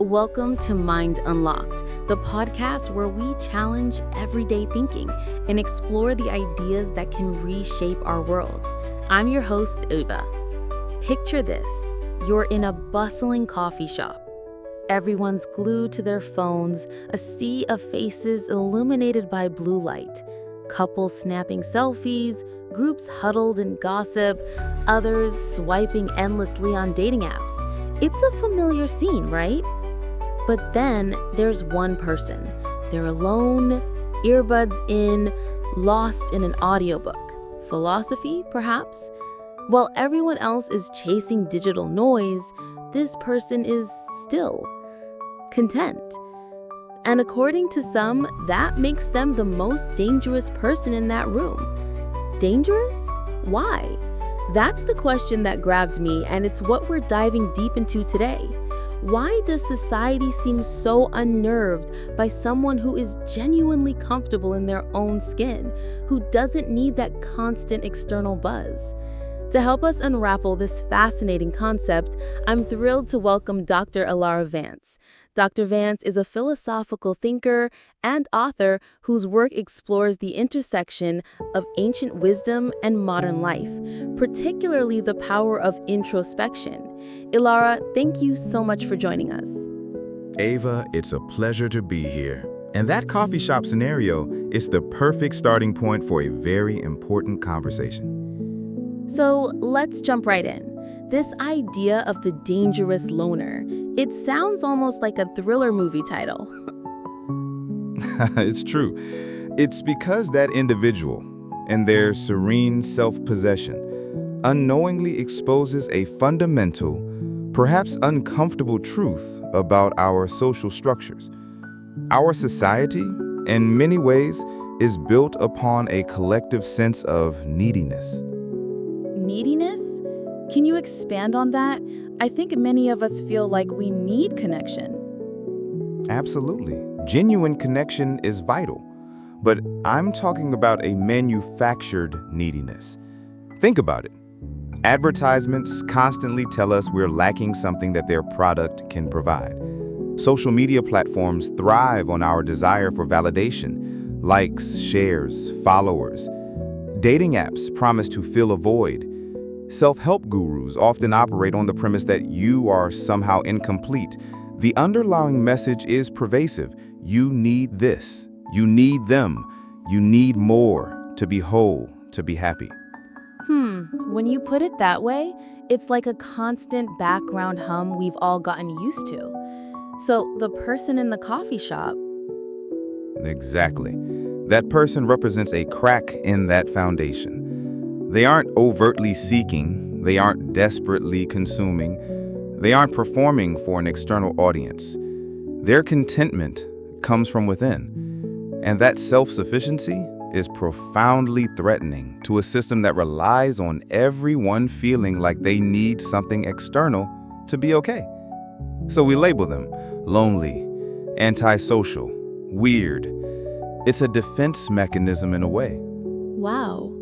welcome to Mind Unlocked, the podcast where we challenge everyday thinking and explore the ideas that can reshape our world. I'm your host, Ava. Picture this. You're in a bustling coffee shop. Everyone's glued to their phones, a sea of faces illuminated by blue light. Couples snapping selfies, groups huddled in gossip, others swiping endlessly on dating apps. It's a familiar scene, right? But then there's one person. They're alone, earbuds in, lost in an audiobook. Philosophy, perhaps? While everyone else is chasing digital noise, this person is still, content. And according to some, that makes them the most dangerous person in that room. Dangerous? Why? That's the question that grabbed me, and it's what we're diving deep into today. Why does society seem so unnerved by someone who is genuinely comfortable in their own skin, who doesn't need that constant external buzz? To help us unravel this fascinating concept, I'm thrilled to welcome Dr. Elara Vance. Dr. Vance is a philosophical thinker and author whose work explores the intersection of ancient wisdom and modern life, particularly the power of introspection. Elara, thank you so much for joining us. Ava, it's a pleasure to be here. And that coffee shop scenario is the perfect starting point for a very important conversation. So let's jump right in. This idea of the dangerous loner, it sounds almost like a thriller movie title. It's true. It's because that individual, in their serene self-possession, unknowingly exposes a fundamental, perhaps uncomfortable truth about our social structures. Our society, in many ways, is built upon a collective sense of neediness. Neediness? Can you expand on that? I think many of us feel like we need connection. Absolutely. Genuine connection is vital. But I'm talking about a manufactured neediness. Think about it. Advertisements constantly tell us we're lacking something that their product can provide. Social media platforms thrive on our desire for validation, likes, shares, followers. Dating apps promise to fill a void. Self-help gurus often operate on the premise that you are somehow incomplete. The underlying message is pervasive. You need this. You need them. You need more to be whole, to be happy. When you put it that way, it's like a constant background hum we've all gotten used to. So the person in the coffee shop. Exactly. That person represents a crack in that foundation. They aren't overtly seeking, they aren't desperately consuming, they aren't performing for an external audience. Their contentment comes from within, and that self-sufficiency is profoundly threatening to a system that relies on everyone feeling like they need something external to be okay. So we label them lonely, antisocial, weird. It's a defense mechanism in a way. Wow.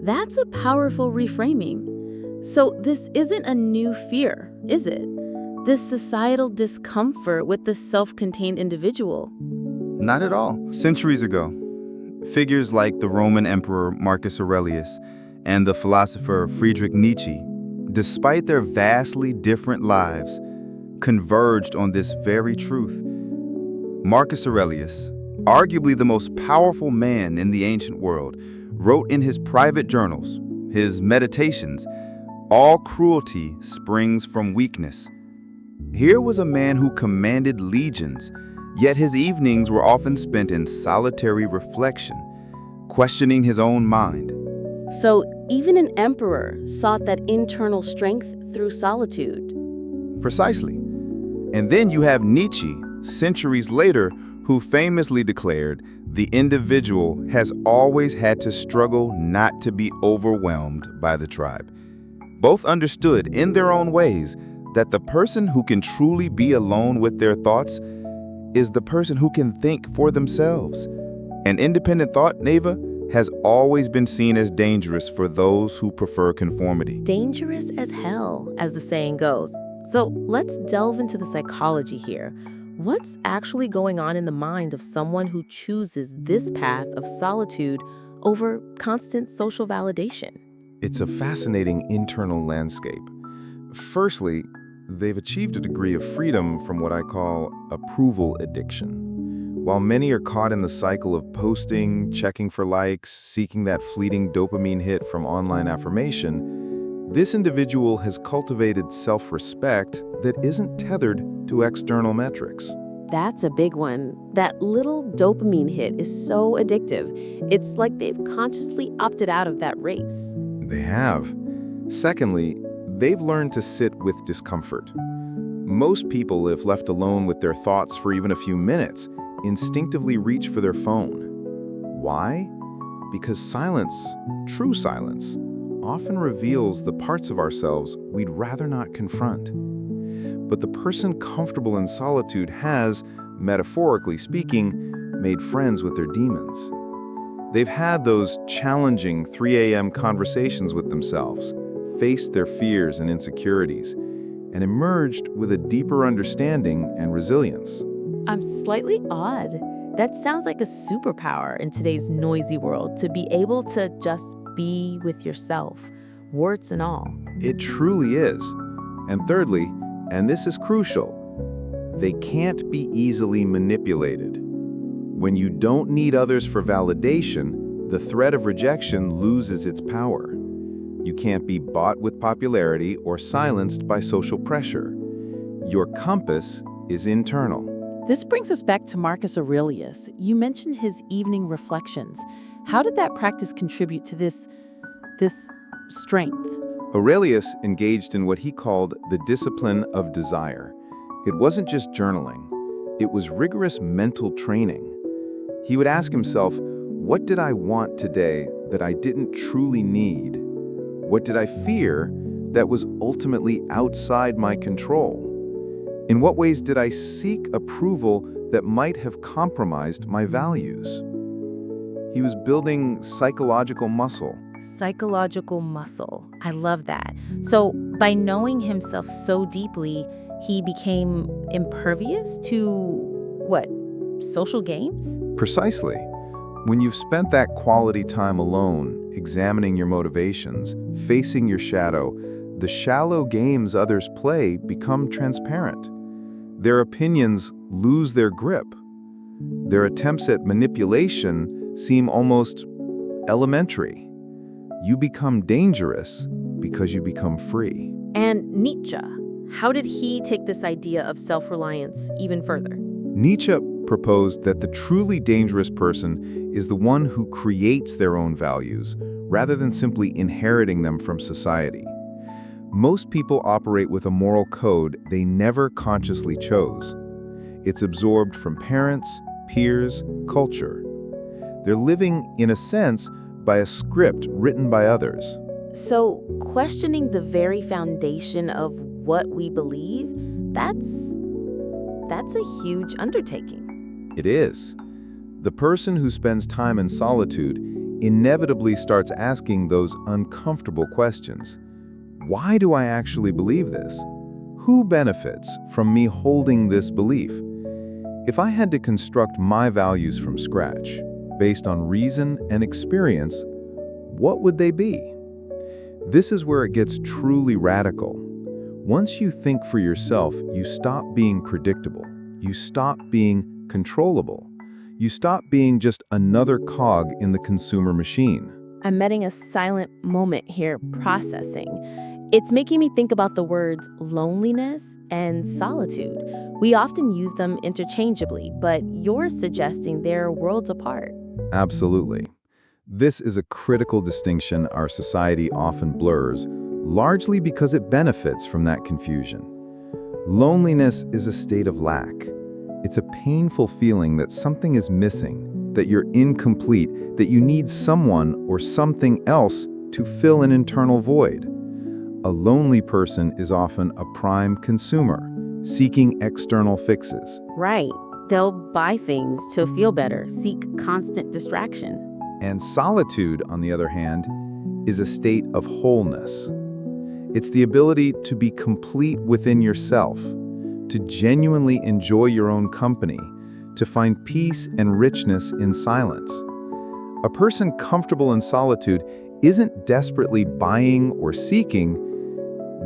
That's a powerful reframing. So this isn't a new fear, is it? This societal discomfort with the self-contained individual. Not at all. Centuries ago, figures like the Roman Emperor Marcus Aurelius and the philosopher Friedrich Nietzsche, despite their vastly different lives, converged on this very truth. Marcus Aurelius, arguably the most powerful man in the ancient world, wrote in his private journals, his meditations, all cruelty springs from weakness. Here was a man who commanded legions, yet his evenings were often spent in solitary reflection, questioning his own mind. So even an emperor sought that internal strength through solitude. Precisely. And then you have Nietzsche, centuries later, who famously declared, "The individual has always had to struggle not to be overwhelmed by the tribe." Both understood in their own ways that the person who can truly be alone with their thoughts is the person who can think for themselves. And independent thought, Neva, has always been seen as dangerous for those who prefer conformity. Dangerous as hell, as the saying goes. So let's delve into the psychology here. What's actually going on in the mind of someone who chooses this path of solitude over constant social validation? It's a fascinating internal landscape. Firstly, they've achieved a degree of freedom from what I call approval addiction. While many are caught in the cycle of posting, checking for likes, seeking that fleeting dopamine hit from online affirmation, this individual has cultivated self-respect that isn't tethered to external metrics. That's a big one. That little dopamine hit is so addictive. It's like they've consciously opted out of that race. They have. Secondly, they've learned to sit with discomfort. Most people, if left alone with their thoughts for even a few minutes, instinctively reach for their phone. Why? Because silence, true silence, often reveals the parts of ourselves we'd rather not confront. But the person comfortable in solitude has, metaphorically speaking, made friends with their demons. They've had those challenging 3 a.m. conversations with themselves, faced their fears and insecurities, and emerged with a deeper understanding and resilience. I'm slightly awed. That sounds like a superpower in today's noisy world, to be able to just be with yourself, warts and all. It truly is. And thirdly, and this is crucial, they can't be easily manipulated. When you don't need others for validation, the threat of rejection loses its power. You can't be bought with popularity or silenced by social pressure. Your compass is internal. This brings us back to Marcus Aurelius. You mentioned his evening reflections. How did that practice contribute to this strength? Aurelius engaged in what he called the discipline of desire. It wasn't just journaling. It was rigorous mental training. He would ask himself, what did I want today that I didn't truly need? What did I fear that was ultimately outside my control? In what ways did I seek approval that might have compromised my values? He was building psychological muscle. Psychological muscle. I love that. So by knowing himself so deeply, he became impervious to, what, social games? Precisely. When you've spent that quality time alone, examining your motivations, facing your shadow, the shallow games others play become transparent. Their opinions lose their grip. Their attempts at manipulation seem almost elementary. You become dangerous because you become free. And Nietzsche, how did he take this idea of self-reliance even further? Nietzsche proposed that the truly dangerous person is the one who creates their own values, rather than simply inheriting them from society. Most people operate with a moral code they never consciously chose. It's absorbed from parents, peers, culture. They're living, in a sense, by a script written by others. So questioning the very foundation of what we believe, that's a huge undertaking. It is. The person who spends time in solitude inevitably starts asking those uncomfortable questions. Why do I actually believe this? Who benefits from me holding this belief? If I had to construct my values from scratch, based on reason and experience, what would they be? This is where it gets truly radical. Once you think for yourself, you stop being predictable. You stop being controllable. You stop being just another cog in the consumer machine. I'm getting a silent moment here, processing. It's making me think about the words loneliness and solitude. We often use them interchangeably, but you're suggesting they're worlds apart. Absolutely. This is a critical distinction our society often blurs, largely because it benefits from that confusion. Loneliness is a state of lack. It's a painful feeling that something is missing, that you're incomplete, that you need someone or something else to fill an internal void. A lonely person is often a prime consumer, seeking external fixes. Right. They'll buy things to feel better, seek constant distraction. And solitude, on the other hand, is a state of wholeness. It's the ability to be complete within yourself, to genuinely enjoy your own company, to find peace and richness in silence. A person comfortable in solitude isn't desperately buying or seeking.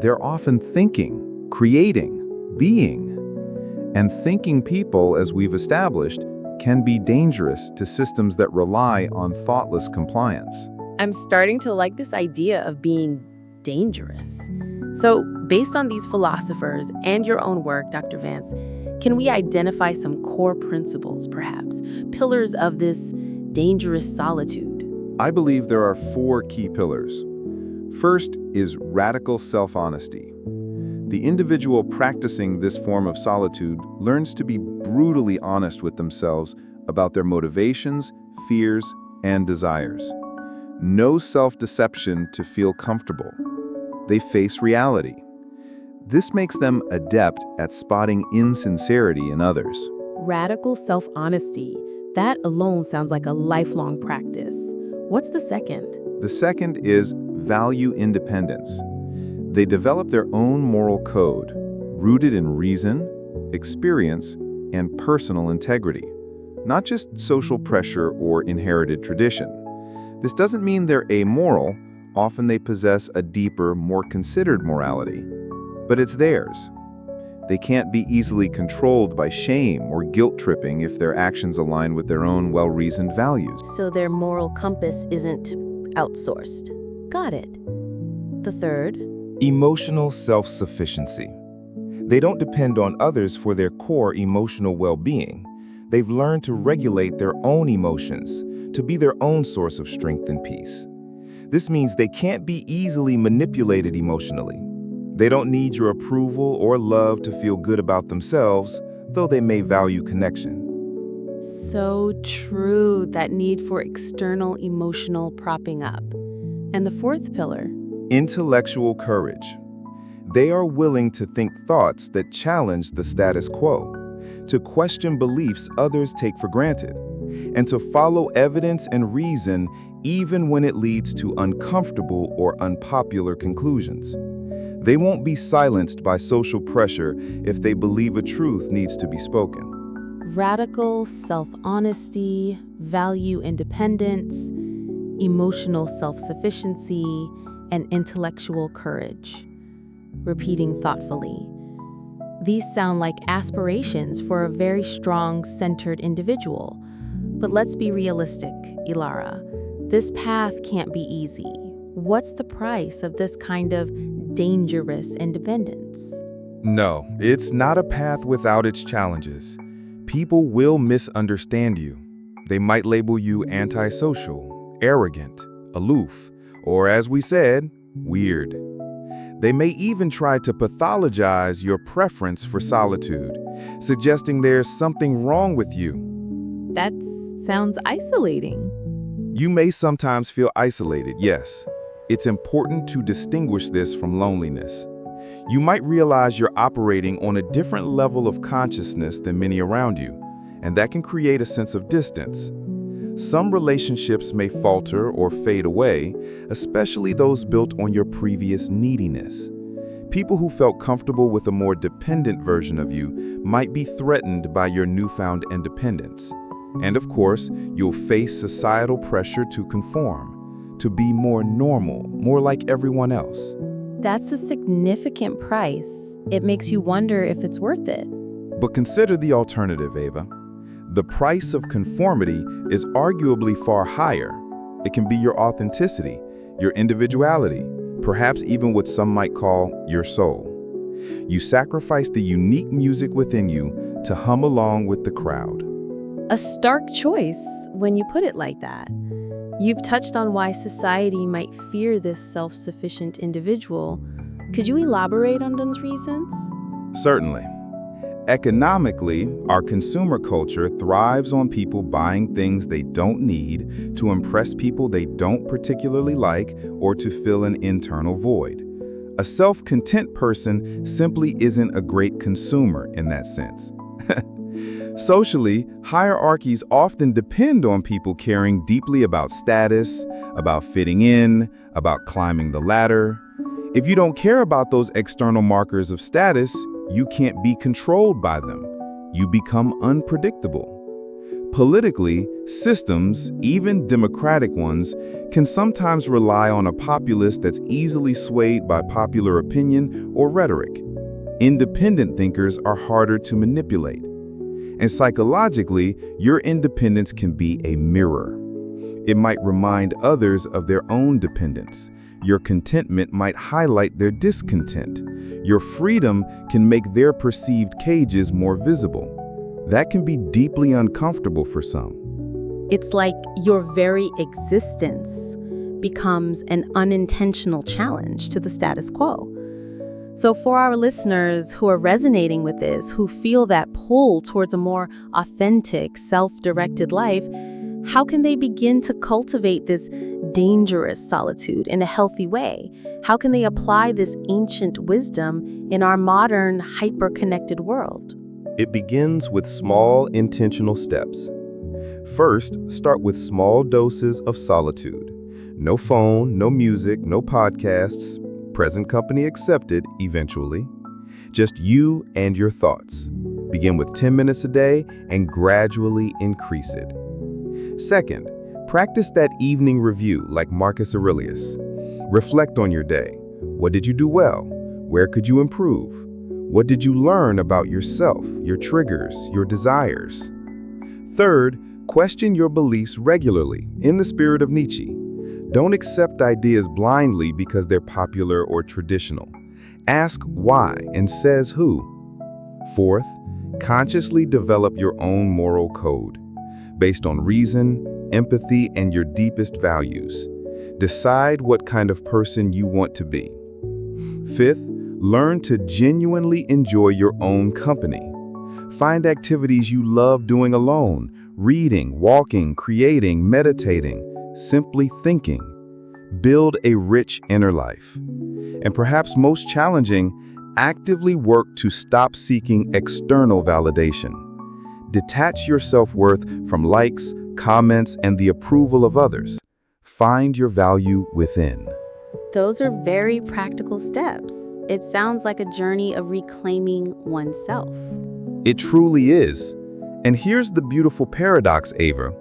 They're often thinking, creating, being. And thinking people, as we've established, can be dangerous to systems that rely on thoughtless compliance. I'm starting to like this idea of being dangerous. So, based on these philosophers and your own work, Dr. Vance, can we identify some core principles, perhaps, pillars of this dangerous solitude? I believe there are 4 key pillars. First is radical self-honesty. The individual practicing this form of solitude learns to be brutally honest with themselves about their motivations, fears, and desires. No self-deception to feel comfortable. They face reality. This makes them adept at spotting insincerity in others. Radical self-honesty. That alone sounds like a lifelong practice. What's the second? The second is value independence. They develop their own moral code, rooted in reason, experience, and personal integrity, not just social pressure or inherited tradition. This doesn't mean they're amoral. Often they possess a deeper, more considered morality, but it's theirs. They can't be easily controlled by shame or guilt-tripping if their actions align with their own well-reasoned values. So their moral compass isn't outsourced. Got it. The third? Emotional self-sufficiency. They don't depend on others for their core emotional well-being. They've learned to regulate their own emotions, to be their own source of strength and peace. This means they can't be easily manipulated emotionally. They don't need your approval or love to feel good about themselves, though they may value connection. So true, that need for external emotional propping up. And the fourth pillar? Intellectual courage. They are willing to think thoughts that challenge the status quo, to question beliefs others take for granted, and to follow evidence and reason even when it leads to uncomfortable or unpopular conclusions. They won't be silenced by social pressure if they believe a truth needs to be spoken. Radical self-honesty, value independence, emotional self-sufficiency, and intellectual courage. Repeating thoughtfully. These sound like aspirations for a very strong, centered individual. But let's be realistic, Elara. This path can't be easy. What's the price of this kind of dangerous independence? No, it's not a path without its challenges. People will misunderstand you. They might label you antisocial, arrogant, aloof, or as we said, weird. They may even try to pathologize your preference for solitude, suggesting there's something wrong with you. That sounds isolating. You may sometimes feel isolated, yes. It's important to distinguish this from loneliness. You might realize you're operating on a different level of consciousness than many around you, and that can create a sense of distance. Some relationships may falter or fade away, especially those built on your previous neediness. People who felt comfortable with a more dependent version of you might be threatened by your newfound independence. And of course, you'll face societal pressure to conform, to be more normal, more like everyone else. That's a significant price. It makes you wonder if it's worth it. But consider the alternative, Ava. The price of conformity is arguably far higher. It can be your authenticity, your individuality, perhaps even what some might call your soul. You sacrifice the unique music within you to hum along with the crowd. A stark choice when you put it like that. You've touched on why society might fear this self-sufficient individual. Could you elaborate on those reasons? Certainly. Economically, our consumer culture thrives on people buying things they don't need to impress people they don't particularly like or to fill an internal void. A self-content person simply isn't a great consumer in that sense. Socially, hierarchies often depend on people caring deeply about status, about fitting in, about climbing the ladder. If you don't care about those external markers of status, you can't be controlled by them. You become unpredictable. Politically, systems, even democratic ones, can sometimes rely on a populace that's easily swayed by popular opinion or rhetoric. Independent thinkers are harder to manipulate. And psychologically, your independence can be a mirror. It might remind others of their own dependence. Your contentment might highlight their discontent. Your freedom can make their perceived cages more visible. That can be deeply uncomfortable for some. It's like your very existence becomes an unintentional challenge to the status quo. So for our listeners who are resonating with this, who feel that pull towards a more authentic, self-directed life, how can they begin to cultivate this dangerous solitude in a healthy way? How can they apply this ancient wisdom in our modern, hyper-connected world? It begins with small, intentional steps. First, start with small doses of solitude. No phone, no music, no podcasts, present company accepted eventually. Just you and your thoughts. Begin with 10 minutes a day and gradually increase it. Second, practice that evening review like Marcus Aurelius. Reflect on your day. What did you do well? Where could you improve? What did you learn about yourself, your triggers, your desires? Third, question your beliefs regularly, in the spirit of Nietzsche. Don't accept ideas blindly because they're popular or traditional. Ask why and says who. Fourth, consciously develop your own moral code, based on reason, empathy, and your deepest values. Decide what kind of person you want to be. Fifth, learn to genuinely enjoy your own company. Find activities you love doing alone, reading, walking, creating, meditating, simply thinking. Build a rich inner life. And perhaps most challenging, actively work to stop seeking external validation. Detach your self-worth from likes, comments, and the approval of others. Find your value within. Those are very practical steps. It sounds like a journey of reclaiming oneself. It truly is. And here's the beautiful paradox, Ava.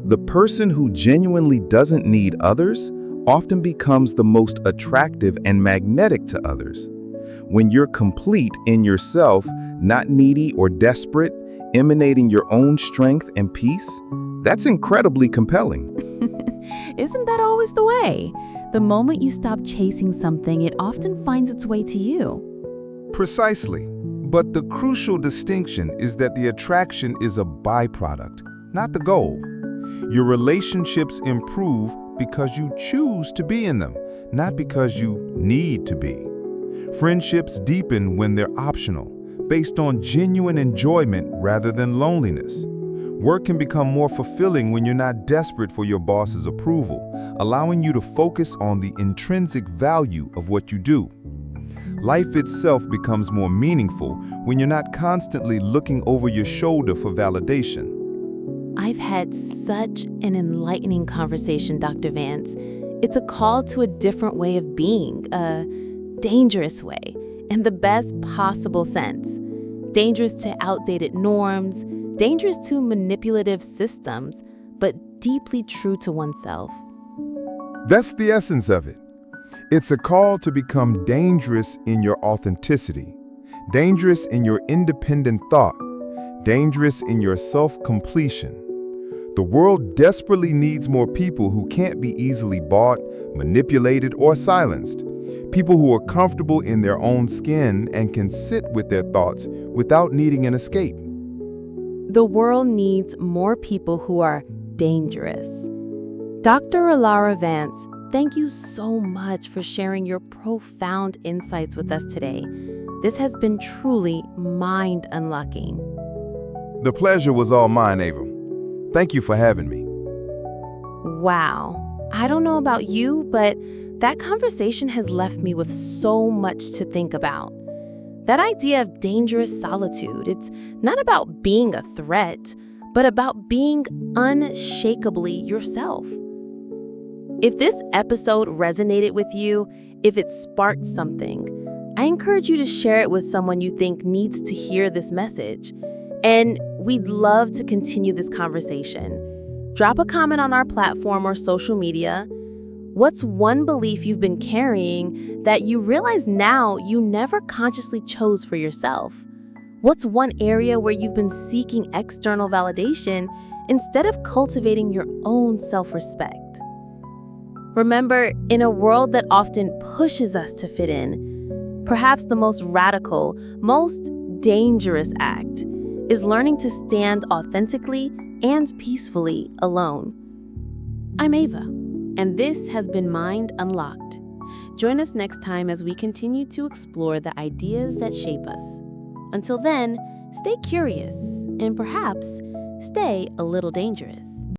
The person who genuinely doesn't need others often becomes the most attractive and magnetic to others. When you're complete in yourself, not needy or desperate, emanating your own strength and peace, that's incredibly compelling. Isn't that always the way? The moment you stop chasing something, it often finds its way to you. Precisely. But the crucial distinction is that the attraction is a byproduct, not the goal. Your relationships improve because you choose to be in them, not because you need to be. Friendships deepen when they're optional, based on genuine enjoyment rather than loneliness. Work can become more fulfilling when you're not desperate for your boss's approval, allowing you to focus on the intrinsic value of what you do. Life itself becomes more meaningful when you're not constantly looking over your shoulder for validation. I've had such an enlightening conversation, Dr. Vance. It's a call to a different way of being, a dangerous way, in the best possible sense. Dangerous to outdated norms, dangerous to manipulative systems, but deeply true to oneself. That's the essence of it. It's a call to become dangerous in your authenticity, dangerous in your independent thought, dangerous in your self-completion. The world desperately needs more people who can't be easily bought, manipulated, or silenced. People who are comfortable in their own skin and can sit with their thoughts without needing an escape. The world needs more people who are dangerous. Dr. Elara Vance, thank you so much for sharing your profound insights with us today. This has been truly mind-unlocking. The pleasure was all mine, Ava. Thank you for having me. Wow. I don't know about you, but that conversation has left me with so much to think about. That idea of dangerous solitude, it's not about being a threat, but about being unshakably yourself. If this episode resonated with you If it sparked something, I encourage you to share it with someone you think needs to hear this message. And we'd love to continue this conversation. Drop a comment on our platform or social media. What's one belief you've been carrying that you realize now you never consciously chose for yourself? What's one area where you've been seeking external validation instead of cultivating your own self-respect? Remember, in a world that often pushes us to fit in, perhaps the most radical, most dangerous act is learning to stand authentically and peacefully alone. I'm Ava, and this has been Mind Unlocked. Join us next time as we continue to explore the ideas that shape us. Until then, stay curious and perhaps stay a little dangerous.